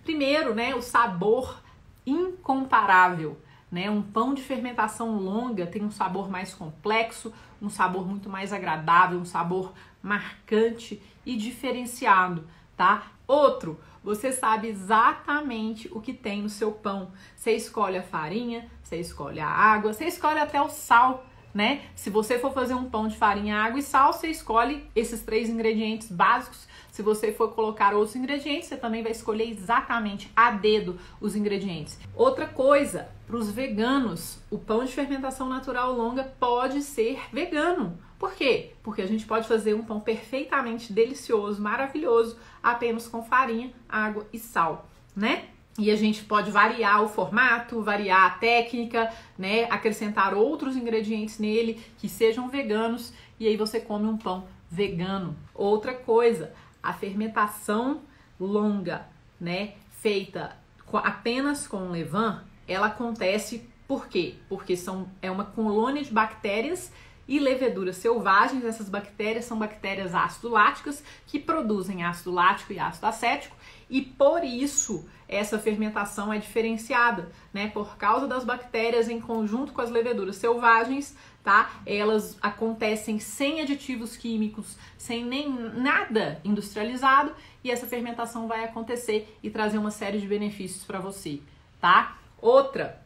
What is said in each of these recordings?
Primeiro, né, o sabor incomparável. Né? Um pão de fermentação longa tem um sabor mais complexo, um sabor muito mais agradável, um sabor marcante e diferenciado, tá? Outro, você sabe exatamente o que tem no seu pão. Você escolhe a farinha, você escolhe a água, você escolhe até o sal, né? Se você for fazer um pão de farinha, água e sal, você escolhe esses 3 ingredientes básicos. Se você for colocar outros ingredientes, você também vai escolher exatamente a dedo os ingredientes. Outra coisa, para os veganos, o pão de fermentação natural longa pode ser vegano. Por quê? Porque a gente pode fazer um pão perfeitamente delicioso, maravilhoso, apenas com farinha, água e sal, né? E a gente pode variar o formato, variar a técnica, né? Acrescentar outros ingredientes nele que sejam veganos e aí você come um pão vegano. Outra coisa, a fermentação longa, né? Feita apenas com levain, ela acontece por quê? Porque é uma colônia de bactérias e leveduras selvagens. Essas bactérias são bactérias ácido-láticas que produzem ácido lático e ácido acético e por isso essa fermentação é diferenciada, né? Por causa das bactérias em conjunto com as leveduras selvagens, tá? Elas acontecem sem aditivos químicos, sem nem nada industrializado e essa fermentação vai acontecer e trazer uma série de benefícios para você, tá? Outra,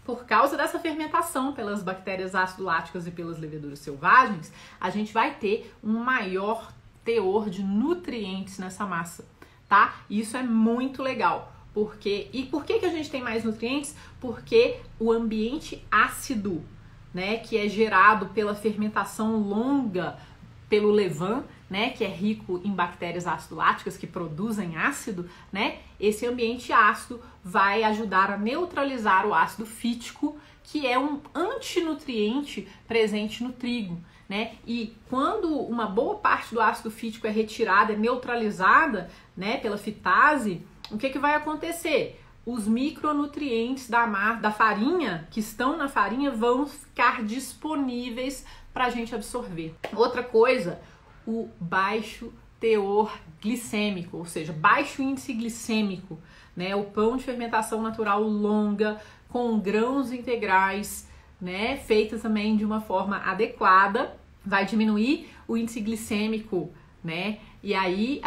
por causa dessa fermentação pelas bactérias ácido-láticas e pelas leveduras selvagens, a gente vai ter um maior teor de nutrientes nessa massa, tá? Isso é muito legal. Por que a gente tem mais nutrientes? Porque o ambiente ácido, né, que é gerado pela fermentação longa, pelo levain, né, que é rico em bactérias ácido-láticas que produzem ácido, né? Esse ambiente ácido vai ajudar a neutralizar o ácido fítico, que é um antinutriente presente no trigo, né? E quando uma boa parte do ácido fítico é retirada, é neutralizada, né, pela fitase, o que vai acontecer? Os micronutrientes da farinha, que estão na farinha, vão ficar disponíveis para a gente absorver. Outra coisa, o baixo teor glicêmico, ou seja, baixo índice glicêmico, né? O pão de fermentação natural longa, com grãos integrais, né? Feita também de uma forma adequada, vai diminuir o índice glicêmico, né? E aí,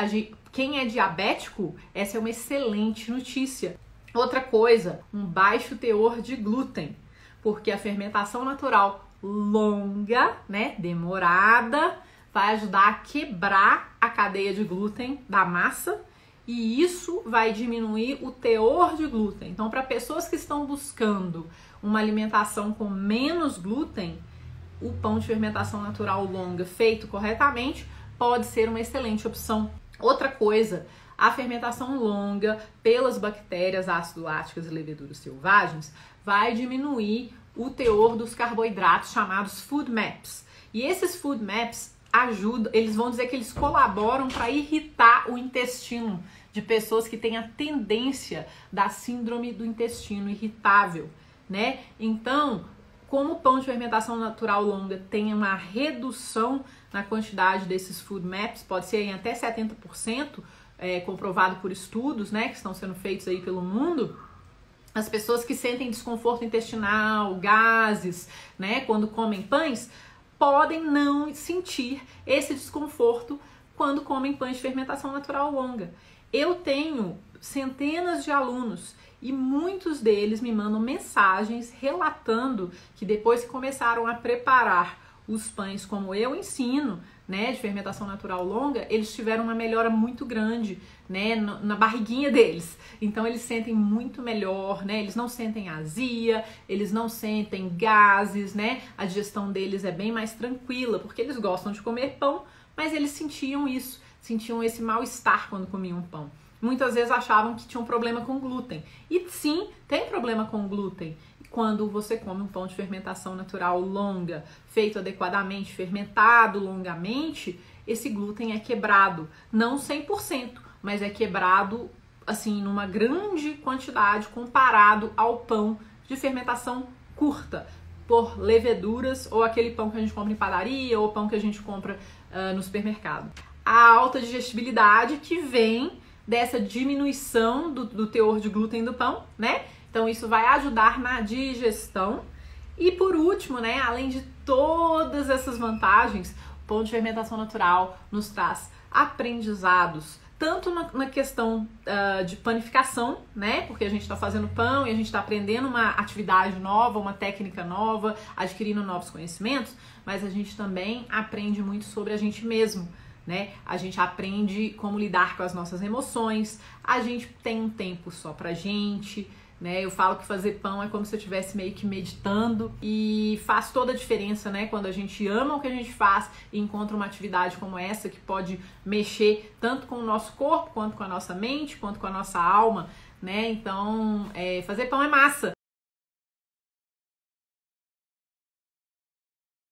quem é diabético, essa é uma excelente notícia. Outra coisa, um baixo teor de glúten, porque a fermentação natural longa, né, demorada, vai ajudar a quebrar a cadeia de glúten da massa e isso vai diminuir o teor de glúten. Então, para pessoas que estão buscando uma alimentação com menos glúten, o pão de fermentação natural longa feito corretamente pode ser uma excelente opção. Outra coisa, a fermentação longa pelas bactérias ácido-láticas e leveduras selvagens vai diminuir o teor dos carboidratos chamados food maps. E esses food maps ajudam, eles vão dizer que eles colaboram para irritar o intestino de pessoas que têm a tendência da síndrome do intestino irritável, né? Então, como o pão de fermentação natural longa tem uma redução na quantidade desses food maps, pode ser em até 70%, comprovado por estudos, né, que estão sendo feitos aí pelo mundo, as pessoas que sentem desconforto intestinal, gases, né, quando comem pães, podem não sentir esse desconforto quando comem pães de fermentação natural longa. Eu tenho centenas de alunos e muitos deles me mandam mensagens relatando que depois que começaram a preparar os pães como eu ensino, né, de fermentação natural longa, eles tiveram uma melhora muito grande, né, na barriguinha deles. Então eles sentem muito melhor, né, eles não sentem azia, eles não sentem gases, né, a digestão deles é bem mais tranquila, porque eles gostam de comer pão, mas eles sentiam isso, sentiam esse mal-estar quando comiam pão. Muitas vezes achavam que tinham problema com glúten. E sim, tem problema com glúten. Quando você come um pão de fermentação natural longa, feito adequadamente, fermentado longamente, esse glúten é quebrado. Não 100%, mas é quebrado assim numa grande quantidade comparado ao pão de fermentação curta, por leveduras ou aquele pão que a gente compra em padaria ou pão que a gente compra no supermercado. A alta digestibilidade que vem dessa diminuição do teor de glúten do pão, né? Então isso vai ajudar na digestão. E por último, né, além de todas essas vantagens, o pão de fermentação natural nos traz aprendizados, tanto na questão de panificação, né? Porque a gente está fazendo pão e a gente está aprendendo uma atividade nova, uma técnica nova, adquirindo novos conhecimentos, mas a gente também aprende muito sobre a gente mesmo, né? A gente aprende como lidar com as nossas emoções, a gente tem um tempo só pra gente, né? Eu falo que fazer pão é como se eu estivesse meio que meditando e faz toda a diferença, né? Quando a gente ama o que a gente faz e encontra uma atividade como essa que pode mexer tanto com o nosso corpo, quanto com a nossa mente, quanto com a nossa alma, né? Então, fazer pão é massa,